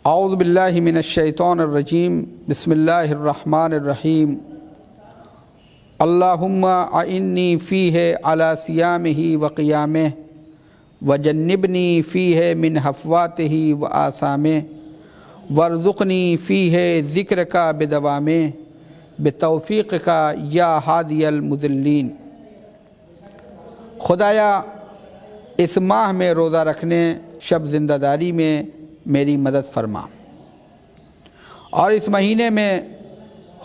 اعوذ باللہ من الشیطان الرجیم بسم اللہ الرحمن الرحیم اللہم اعنی فیہ علی صیامہ وقیامہ وجنبنی فیہ من حفواتہ وآثامہ وارزقنی فیہ ذکرک بدوامہ بتوفیقک یا ہادی المضلین۔ خدایا اس ماہ میں روزہ رکھنے شب زندہ داری میں میری مدد فرما، اور اس مہینے میں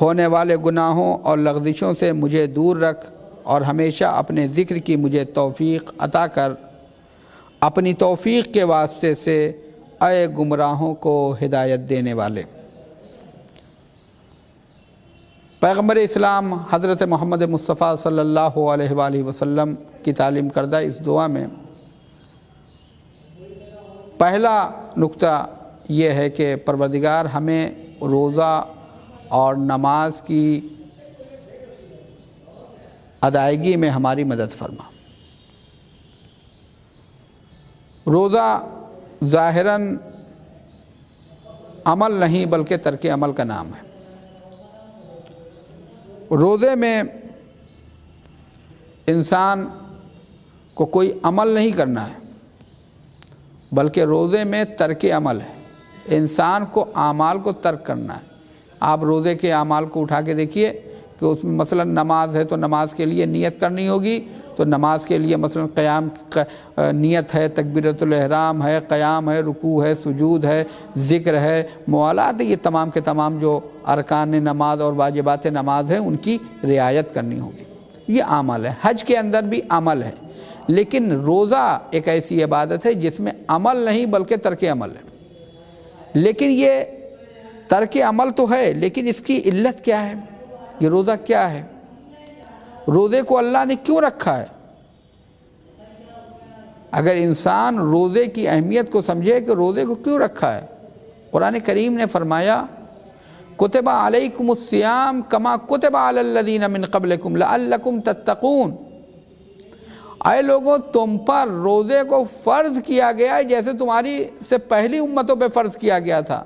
ہونے والے گناہوں اور لغزشوں سے مجھے دور رکھ، اور ہمیشہ اپنے ذکر کی مجھے توفیق عطا کر۔ اپنی توفیق کے واسطے سے اے گمراہوں کو ہدایت دینے والے۔ پیغمبر اسلام حضرت محمد مصطفیٰ صلی اللہ علیہ وآلہ وسلم کی تعلیم کردہ اس دعا میں پہلا نقطہ یہ ہے کہ پروردگار ہمیں روزہ اور نماز کی ادائیگی میں ہماری مدد فرما۔ روزہ ظاہراً عمل نہیں بلکہ ترک عمل کا نام ہے۔ روزے میں انسان کو کوئی عمل نہیں کرنا ہے، بلکہ روزے میں ترک عمل ہے، انسان کو اعمال کو ترک کرنا ہے۔ آپ روزے کے اعمال کو اٹھا کے دیکھیے کہ اس میں مثلا نماز ہے تو نماز کے لیے نیت کرنی ہوگی، تو نماز کے لیے مثلا قیام نیت ہے، تکبیرۃ الاحرام ہے، قیام ہے، رکوع ہے، سجود ہے، ذکر ہے، موالات ہے، یہ تمام کے تمام جو ارکان نماز اور واجبات نماز ہیں ان کی رعایت کرنی ہوگی، یہ عمل ہے۔ حج کے اندر بھی عمل ہے، لیکن روزہ ایک ایسی عبادت ہے جس میں عمل نہیں بلکہ ترک عمل ہے۔ لیکن یہ ترک عمل تو ہے، لیکن اس کی علت کیا ہے؟ یہ روزہ کیا ہے؟ روزے کو اللہ نے کیوں رکھا ہے؟ اگر انسان روزے کی اہمیت کو سمجھے کہ روزے کو کیوں رکھا ہے، قرآن کریم نے فرمایا کتب علیکم الصیام کما کتب علی الذین من قبلکم لعلکم تتقون۔ اے لوگوں، تم پر روزے کو فرض کیا گیا ہے جیسے تمہاری سے پہلی امتوں پہ فرض کیا گیا تھا،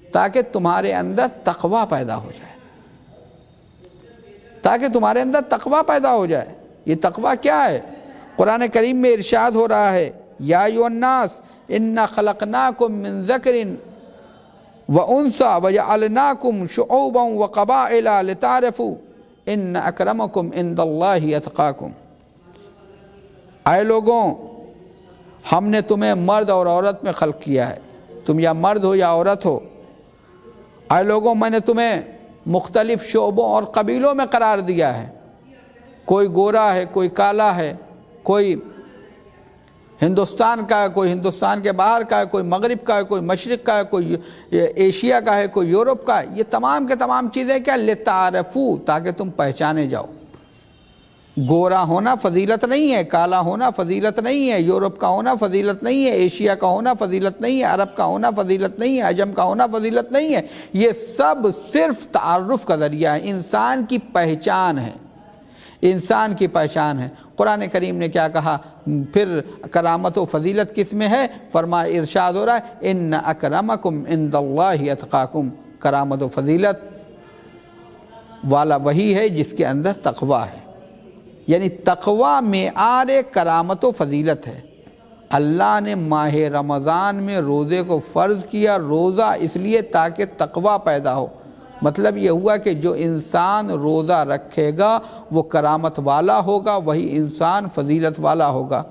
تاکہ تمہارے اندر تقوی پیدا ہو جائے، تاکہ تمہارے اندر تقوی پیدا ہو جائے۔ یہ تقوی کیا ہے؟ قرآن کریم میں ارشاد ہو رہا ہے یا ایھا الناس انا خلقناکم من ذکر وانثی وجعلناکم شعوبا وقبائل لتعارفوا ان اکرمکم عند اللہ اتقاکم۔ اے لوگوں، ہم نے تمہیں مرد اور عورت میں خلق کیا ہے، تم یا مرد ہو یا عورت ہو۔ اے لوگوں، میں نے تمہیں مختلف شعبوں اور قبیلوں میں قرار دیا ہے، کوئی گورا ہے، کوئی کالا ہے، کوئی ہندوستان کا ہے، کوئی ہندوستان کے باہر کا ہے، کوئی مغرب کا ہے، کوئی مشرق کا ہے، کوئی ایشیا کا ہے، کوئی یورپ کا ہے۔ یہ تمام کے تمام چیزیں کیا؟ لتعارفوا، تاکہ تم پہچانے جاؤ۔ گورا ہونا فضیلت نہیں ہے، کالا ہونا فضیلت نہیں ہے، یورپ کا ہونا فضیلت نہیں ہے، ایشیا کا ہونا فضیلت نہیں ہے، عرب کا ہونا فضیلت نہیں ہے، عجم کا ہونا فضیلت نہیں ہے۔ یہ سب صرف تعارف کا ذریعہ ہے، انسان کی پہچان ہے، انسان کی پہچان ہے۔ قرآن کریم نے کیا کہا؟ پھر کرامت و فضیلت کس میں ہے؟ فرمایا، ارشاد ہو رہا ہے ان اکرمکم عند اللہ اتقاکم۔ کرامت و فضیلت والا وہی ہے جس کے اندر تقوی ہے، یعنی تقوی معیار کرامت و فضیلت ہے۔ اللہ نے ماہ رمضان میں روزے کو فرض کیا، روزہ اس لیے تاکہ تقوی پیدا ہو۔ مطلب یہ ہوا کہ جو انسان روزہ رکھے گا وہ کرامت والا ہوگا، وہی انسان فضیلت والا ہوگا۔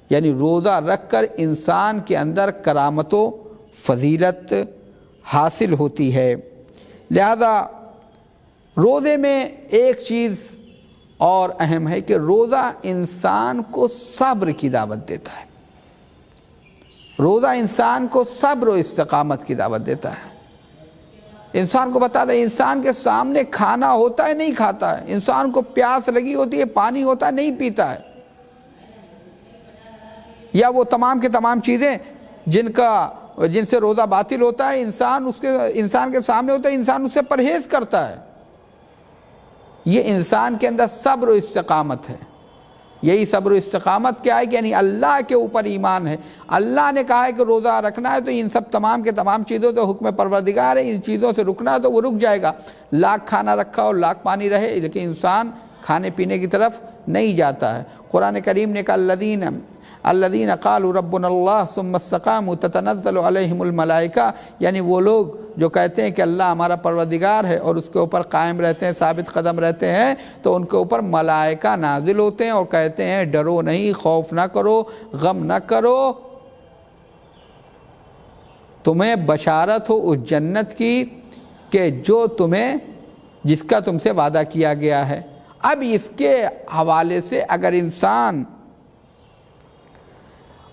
یعنی روزہ رکھ کر انسان کے اندر کرامت و فضیلت حاصل ہوتی ہے۔ لہذا روزے میں ایک چیز اور اہم ہے کہ روزہ انسان کو صبر کی دعوت دیتا ہے۔ روزہ انسان کو صبر و استقامت کی دعوت دیتا ہے۔ انسان کو بتا دے، انسان کے سامنے کھانا ہوتا ہے نہیں کھاتا ہے، انسان کو پیاس لگی ہوتی ہے پانی ہوتا ہے نہیں پیتا ہے، یا وہ تمام کے تمام چیزیں جن سے روزہ باطل ہوتا ہے انسان کے سامنے ہوتا ہے، انسان اس سے پرہیز کرتا ہے۔ یہ انسان کے اندر صبر و استقامت ہے۔ یہی صبر و استقامت کیا ہے کہ یعنی اللہ کے اوپر ایمان ہے. اللہ نے کہا ہے کہ روزہ رکھنا ہے تو ان سب تمام کے تمام چیزوں تو حکم پروردگار ہے، ان چیزوں سے رکنا ہے تو وہ رک جائے گا. لاکھ کھانا رکھا اور لاکھ پانی رہے لیکن انسان کھانے پینے کی طرف نہیں جاتا ہے. قرآن کریم نے کہا الذین قالوا ربنا اللہ ثم استقاموا تتنزل علیہم الملائکہ، یعنی وہ لوگ جو کہتے ہیں کہ اللہ ہمارا پروردگار ہے اور اس کے اوپر قائم رہتے ہیں، ثابت قدم رہتے ہیں، تو ان کے اوپر ملائکہ نازل ہوتے ہیں اور کہتے ہیں ڈرو نہیں، خوف نہ کرو، غم نہ کرو، تمہیں بشارت ہو اس جنت کی کہ جس کا تم سے وعدہ کیا گیا ہے. اب اس کے حوالے سے اگر انسان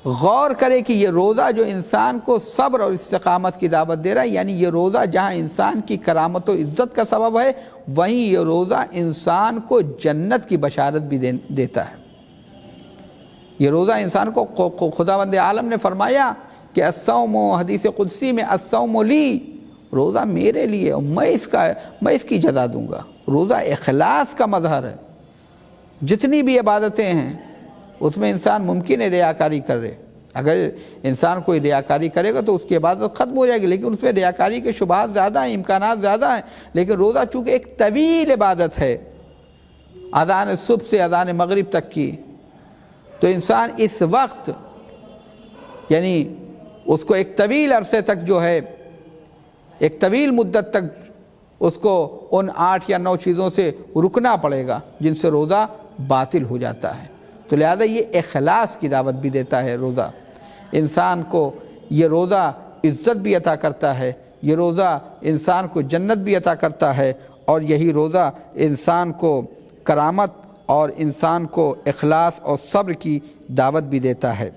غور کرے کہ یہ روزہ جو انسان کو صبر اور استقامت کی دعوت دے رہا ہے، یعنی یہ روزہ جہاں انسان کی کرامت و عزت کا سبب ہے، وہیں یہ روزہ انسان کو جنت کی بشارت بھی دیتا ہے. یہ روزہ انسان کو خداوند عالم نے فرمایا کہ الصوم، حدیث قدسی میں الصوم لی، روزہ میرے لیے اور میں اس کی جزا دوں گا. روزہ اخلاص کا مظہر ہے. جتنی بھی عبادتیں ہیں اس میں انسان ممکن ہے ریاکاری کرے. اگر انسان کوئی ریاکاری کرے گا تو اس کی عبادت ختم ہو جائے گی، لیکن اس میں ریاکاری کے شبہات زیادہ ہیں، امکانات زیادہ ہیں. لیکن روزہ چونکہ ایک طویل عبادت ہے، اذان صبح سے اذان مغرب تک کی، تو انسان اس وقت یعنی اس کو ایک طویل عرصے تک جو ہے، ایک طویل مدت تک اس کو ان 8 یا 9 چیزوں سے رکنا پڑے گا جن سے روزہ باطل ہو جاتا ہے. تو لہذا یہ اخلاص کی دعوت بھی دیتا ہے روزہ. انسان کو یہ روزہ عزت بھی عطا کرتا ہے، یہ روزہ انسان کو جنت بھی عطا کرتا ہے، اور یہی روزہ انسان کو کرامت اور انسان کو اخلاص اور صبر کی دعوت بھی دیتا ہے.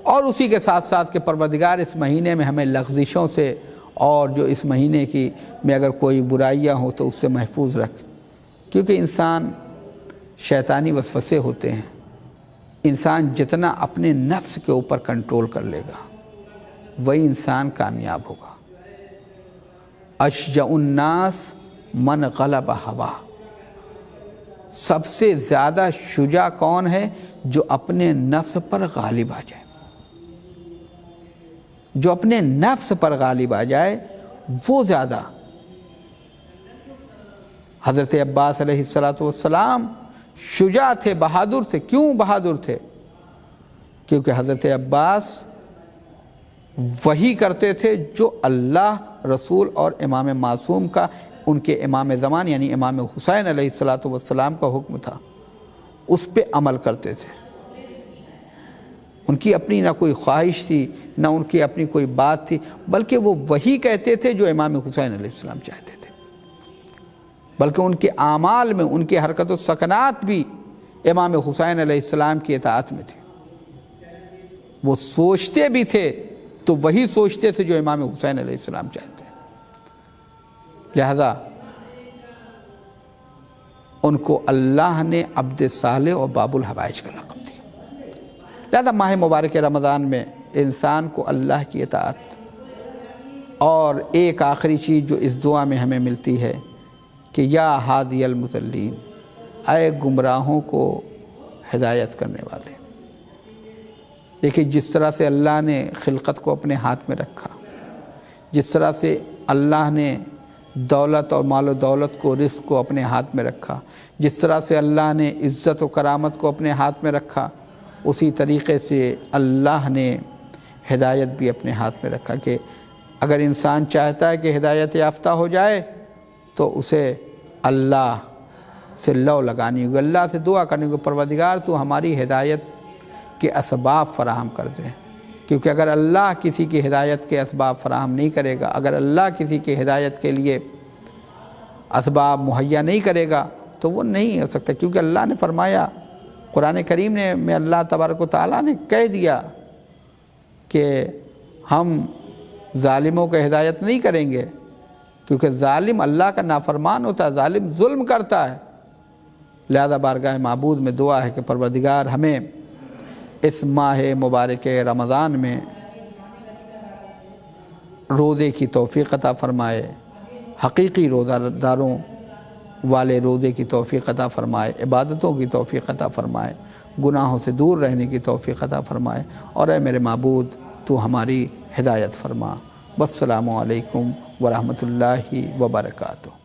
اور اسی کے ساتھ ساتھ کہ پروردگار اس مہینے میں ہمیں لغزشوں سے اور جو اس مہینے میں اگر کوئی برائیاں ہوں تو اس سے محفوظ رکھ، کیونکہ انسان شیطانی وسوسے ہوتے ہیں. انسان جتنا اپنے نفس کے اوپر کنٹرول کر لے گا وہی انسان کامیاب ہوگا. اشجع الناس من غلب ہوا، سب سے زیادہ شجاع کون ہے؟ جو اپنے نفس پر غالب آ جائے. جو اپنے نفس پر غالب آ جائے وہ زیادہ. حضرت عباس علیہ السلام شجاع تھے، بہادر تھے. کیوں بہادر تھے؟ کیونکہ حضرت عباس وہی کرتے تھے جو اللہ، رسول اور امام معصوم کا، ان کے امام زمان یعنی امام حسین علیہ السلام کا حکم تھا، اس پہ عمل کرتے تھے. ان کی اپنی نہ کوئی خواہش تھی، نہ ان کی اپنی کوئی بات تھی، بلکہ وہ وہی کہتے تھے جو امام حسین علیہ السلام چاہتے تھے. بلکہ ان کے اعمال میں ان کی حرکت و سکنات بھی امام حسین علیہ السلام کی اطاعت میں تھی. وہ سوچتے بھی تھے تو وہی سوچتے تھے جو امام حسین علیہ السلام چاہتے ہیں. لہذا ان کو اللہ نے عبد صالح اور باب الحوائج کا لقب دیا. لہذا ماہ مبارک رمضان میں انسان کو اللہ کی اطاعت، اور ایک آخری چیز جو اس دعا میں ہمیں ملتی ہے کہ یا ہادی المضلین، اے گمراہوں کو ہدایت کرنے والے. دیکھیں جس طرح سے اللہ نے خلقت کو اپنے ہاتھ میں رکھا، جس طرح سے اللہ نے دولت اور مال و دولت کو، رزق کو اپنے ہاتھ میں رکھا، جس طرح سے اللہ نے عزت و کرامت کو اپنے ہاتھ میں رکھا، اسی طریقے سے اللہ نے ہدایت بھی اپنے ہاتھ میں رکھا کہ اگر انسان چاہتا ہے کہ ہدایت یافتہ ہو جائے تو اسے اللہ سے لو لگانی ہوگی، اللہ سے دعا کرنی ہوگی، پروردگار تو ہماری ہدایت کے اسباب فراہم کر دیں. کیونکہ اگر اللہ کسی کی ہدایت کے اسباب فراہم نہیں کرے گا، اگر اللہ کسی کی ہدایت کے لیے اسباب مہیا نہیں کرے گا تو وہ نہیں ہو سکتا. کیونکہ اللہ نے فرمایا، قرآن کریم میں اللہ تبارک و تعالیٰ نے کہہ دیا کہ ہم ظالموں کو ہدایت نہیں کریں گے، کیونکہ ظالم اللہ کا نافرمان ہوتا ہے، ظالم ظلم کرتا ہے. لہذا بارگاہ معبود میں دعا ہے کہ پروردگار ہمیں اس ماہ مبارک رمضان میں روزے کی توفیق عطا فرمائے، حقیقی روزہ داروں والے روزے کی توفیق عطا فرمائے، عبادتوں کی توفیق عطا فرمائے، گناہوں سے دور رہنے کی توفیق عطا فرمائے، اور اے میرے معبود تو ہماری ہدایت فرما۔ والسلام علیکم ورحمۃ اللہ وبرکاتہ۔